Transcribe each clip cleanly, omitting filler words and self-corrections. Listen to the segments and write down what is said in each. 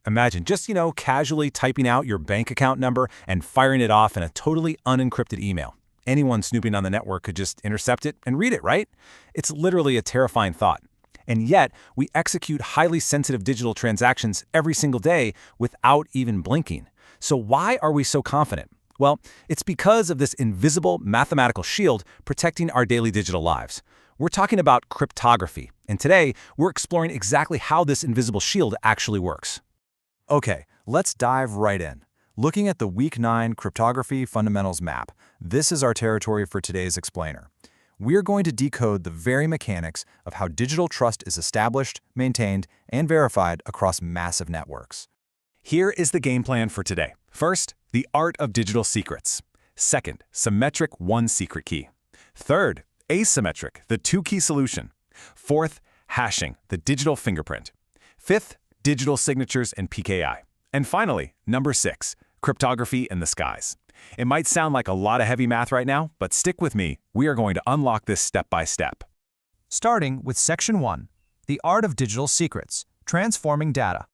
Imagine just, casually typing out your bank account number and firing it off in a totally unencrypted email. Anyone snooping on the network could just intercept it and read it, right? It's literally a terrifying thought. And yet, we execute highly sensitive digital transactions every single day without even blinking. So why are we so confident? Well, it's because of this invisible mathematical shield protecting our daily digital lives. We're talking about cryptography, and today we're exploring exactly how this invisible shield actually works. Okay, let's dive right in. Looking at the Week 9 Cryptography Fundamentals map, this is our territory for today's explainer. We're going to decode the very mechanics of how digital trust is established, maintained, and verified across massive networks. Here is the game plan for today. First, the art of digital secrets. Second, symmetric one-secret key. Third, asymmetric, the two-key solution. Fourth, hashing, the digital fingerprint. Fifth, digital signatures and PKI. And finally, number 6, cryptography in the skies. It might sound like a lot of heavy math right now, but stick with me. We are going to unlock this step by step. Starting with Section 1, the art of digital secrets, transforming data.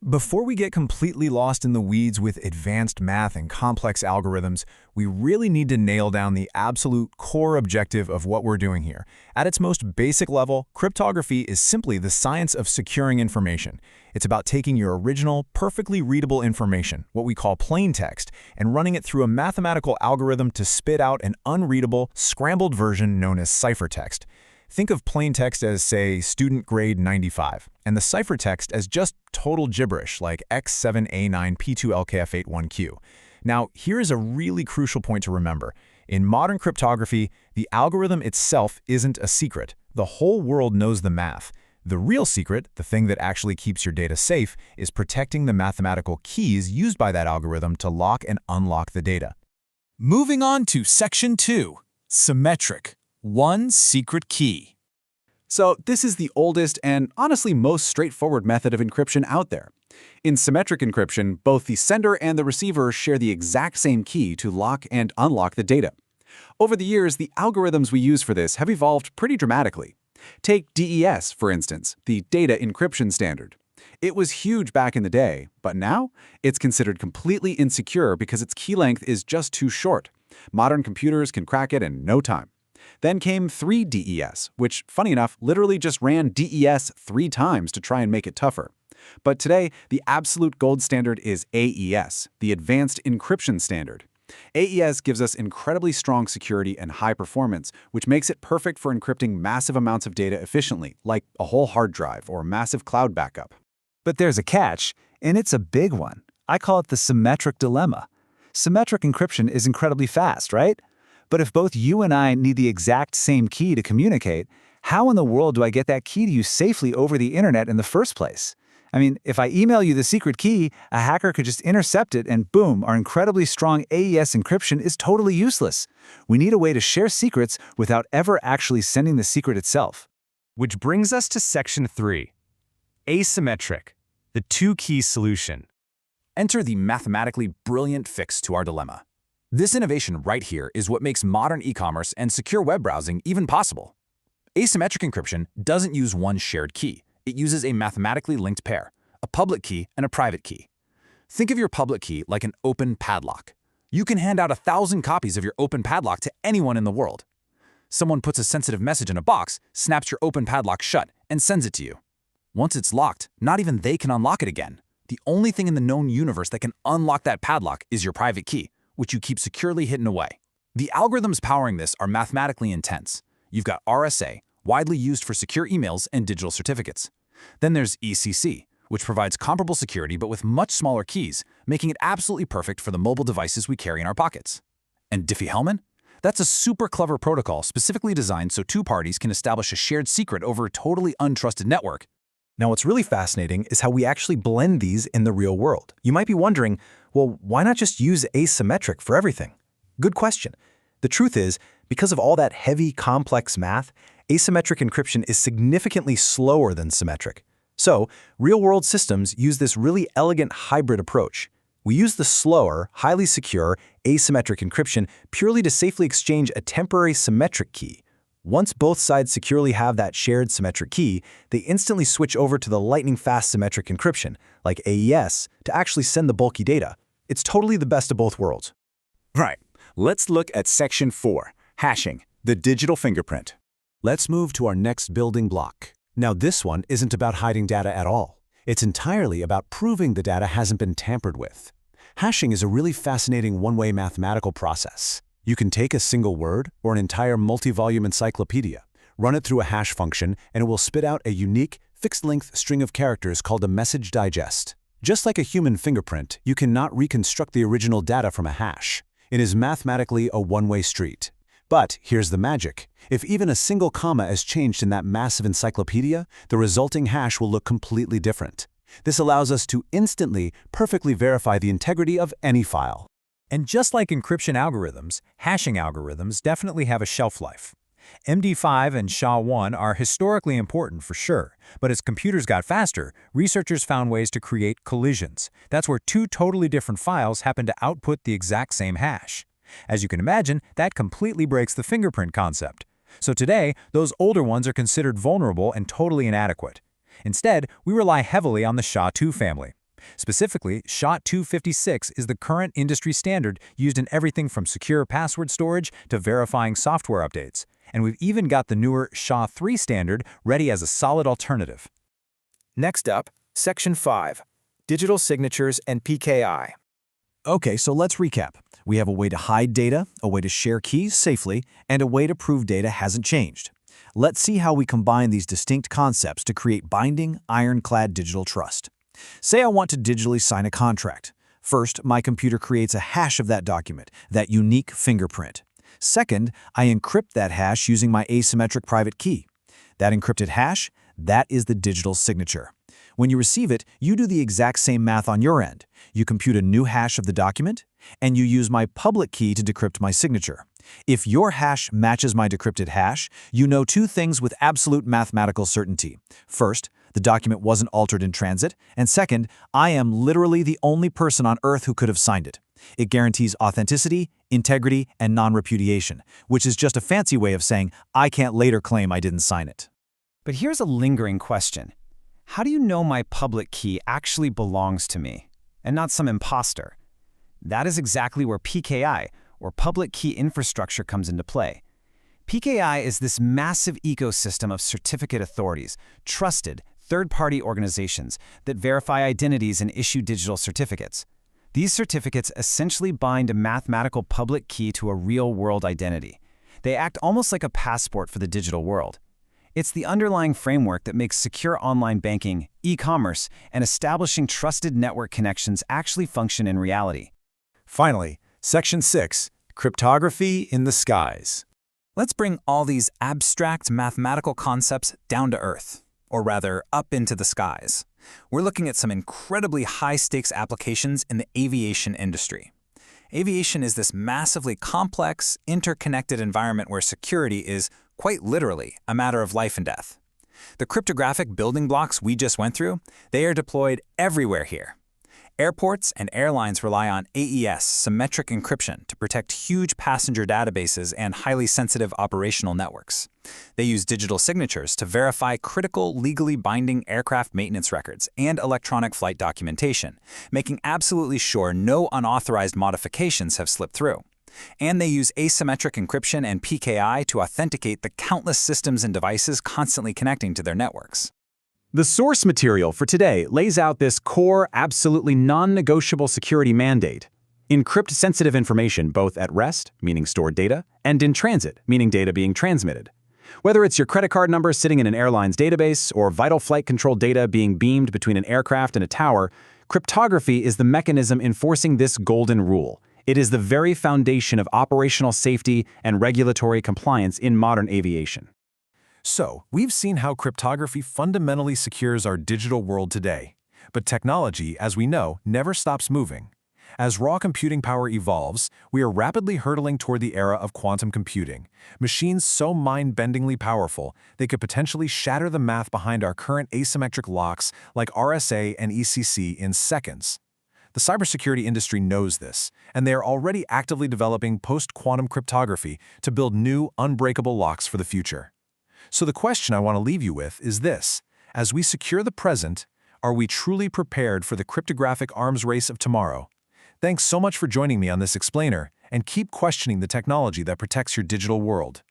Before we get completely lost in the weeds with advanced math and complex algorithms, we really need to nail down the absolute core objective of what we're doing here. At its most basic level, cryptography is simply the science of securing information. It's about taking your original, perfectly readable information, what we call plain text, and running it through a mathematical algorithm to spit out an unreadable, scrambled version known as ciphertext. Think of plain text as, say, student grade 95, and the ciphertext as just total gibberish like X7A9P2LKF81Q. Now, here is a really crucial point to remember. In modern cryptography, the algorithm itself isn't a secret. The whole world knows the math. The real secret, the thing that actually keeps your data safe, is protecting the mathematical keys used by that algorithm to lock and unlock the data. Moving on to Section 2, symmetric. One secret key. So this is the oldest and honestly most straightforward method of encryption out there. In symmetric encryption, both the sender and the receiver share the exact same key to lock and unlock the data. Over the years, the algorithms we use for this have evolved pretty dramatically. Take DES, for instance, the data encryption standard. It was huge back in the day, but now it's considered completely insecure because its key length is just too short. Modern computers can crack it in no time. Then came 3DES, which, funny enough, literally just ran DES 3 times to try and make it tougher. But today, the absolute gold standard is AES, the Advanced Encryption Standard. AES gives us incredibly strong security and high performance, which makes it perfect for encrypting massive amounts of data efficiently, like a whole hard drive or massive cloud backup. But there's a catch, and it's a big one. I call it the symmetric dilemma. Symmetric encryption is incredibly fast, right? But if both you and I need the exact same key to communicate, how in the world do I get that key to you safely over the internet in the first place? I mean, if I email you the secret key, a hacker could just intercept it and boom, our incredibly strong AES encryption is totally useless. We need a way to share secrets without ever actually sending the secret itself. Which brings us to Section 3, asymmetric, the two-key solution. Enter the mathematically brilliant fix to our dilemma. This innovation right here is what makes modern e-commerce and secure web browsing even possible. Asymmetric encryption doesn't use one shared key. It uses a mathematically linked pair, a public key and a private key. Think of your public key like an open padlock. You can hand out 1,000 copies of your open padlock to anyone in the world. Someone puts a sensitive message in a box, snaps your open padlock shut, and sends it to you. Once it's locked, not even they can unlock it again. The only thing in the known universe that can unlock that padlock is your private key, which you keep securely hidden away. The algorithms powering this are mathematically intense. You've got RSA, widely used for secure emails and digital certificates. Then there's ECC, which provides comparable security but with much smaller keys, making it absolutely perfect for the mobile devices we carry in our pockets. And Diffie-Hellman? That's a super clever protocol specifically designed so two parties can establish a shared secret over a totally untrusted network. Now, what's really fascinating is how we actually blend these in the real world. You might be wondering, well, why not just use asymmetric for everything? Good question. The truth is, because of all that heavy, complex math, asymmetric encryption is significantly slower than symmetric. So, real-world systems use this really elegant hybrid approach. We use the slower, highly secure, asymmetric encryption purely to safely exchange a temporary symmetric key. Once both sides securely have that shared symmetric key, they instantly switch over to the lightning-fast symmetric encryption, like AES, to actually send the bulky data. It's totally the best of both worlds. Right. Let's look at Section 4, hashing, the digital fingerprint. Let's move to our next building block. Now, this one isn't about hiding data at all. It's entirely about proving the data hasn't been tampered with. Hashing is a really fascinating one-way mathematical process. You can take a single word or an entire multi-volume encyclopedia, run it through a hash function, and it will spit out a unique, fixed-length string of characters called a message digest. Just like a human fingerprint, you cannot reconstruct the original data from a hash. It is mathematically a one-way street. But here's the magic. If even a single comma is changed in that massive encyclopedia, the resulting hash will look completely different. This allows us to instantly, perfectly verify the integrity of any file. And just like encryption algorithms, hashing algorithms definitely have a shelf life. MD5 and SHA-1 are historically important for sure, but as computers got faster, researchers found ways to create collisions. That's where two totally different files happen to output the exact same hash. As you can imagine, that completely breaks the fingerprint concept. So today, those older ones are considered vulnerable and totally inadequate. Instead, we rely heavily on the SHA-2 family. Specifically, SHA-256 is the current industry standard used in everything from secure password storage to verifying software updates. And we've even got the newer SHA-3 standard ready as a solid alternative. Next up, Section 5, digital signatures and PKI. Okay, so let's recap. We have a way to hide data, a way to share keys safely, and a way to prove data hasn't changed. Let's see how we combine these distinct concepts to create binding, ironclad digital trust. Say I want to digitally sign a contract. First, my computer creates a hash of that document, that unique fingerprint. Second, I encrypt that hash using my asymmetric private key. That encrypted hash, that is the digital signature. When you receive it, you do the exact same math on your end. You compute a new hash of the document, and you use my public key to decrypt my signature. If your hash matches my decrypted hash, you know two things with absolute mathematical certainty. First, the document wasn't altered in transit, and second, I am literally the only person on Earth who could have signed it. It guarantees authenticity, integrity, and non-repudiation, which is just a fancy way of saying I can't later claim I didn't sign it. But here's a lingering question. How do you know my public key actually belongs to me, and not some imposter? That is exactly where PKI, or public key infrastructure, comes into play. PKI is this massive ecosystem of certificate authorities, trusted, third-party organizations that verify identities and issue digital certificates. These certificates essentially bind a mathematical public key to a real-world identity. They act almost like a passport for the digital world. It's the underlying framework that makes secure online banking, e-commerce, and establishing trusted network connections actually function in reality. Finally, Section 6, Cryptography in the Skies. Let's bring all these abstract mathematical concepts down to earth, or rather, up into the skies. We're looking at some incredibly high-stakes applications in the aviation industry. Aviation is this massively complex, interconnected environment where security is, quite literally, a matter of life and death. The cryptographic building blocks we just went through, they are deployed everywhere here. Airports and airlines rely on AES, symmetric encryption, to protect huge passenger databases and highly sensitive operational networks. They use digital signatures to verify critical, legally binding aircraft maintenance records and electronic flight documentation, making absolutely sure no unauthorized modifications have slipped through. And they use asymmetric encryption and PKI to authenticate the countless systems and devices constantly connecting to their networks. The source material for today lays out this core, absolutely non-negotiable security mandate. Encrypt sensitive information both at rest, meaning stored data, and in transit, meaning data being transmitted. Whether it's your credit card number sitting in an airline's database or vital flight control data being beamed between an aircraft and a tower, cryptography is the mechanism enforcing this golden rule. It is the very foundation of operational safety and regulatory compliance in modern aviation. So, we've seen how cryptography fundamentally secures our digital world today. But technology, as we know, never stops moving. As raw computing power evolves, we are rapidly hurtling toward the era of quantum computing, machines so mind-bendingly powerful they could potentially shatter the math behind our current asymmetric locks like RSA and ECC in seconds. The cybersecurity industry knows this, and they are already actively developing post-quantum cryptography to build new, unbreakable locks for the future. So the question I want to leave you with is this: as we secure the present, are we truly prepared for the cryptographic arms race of tomorrow? Thanks so much for joining me on this explainer, and keep questioning the technology that protects your digital world.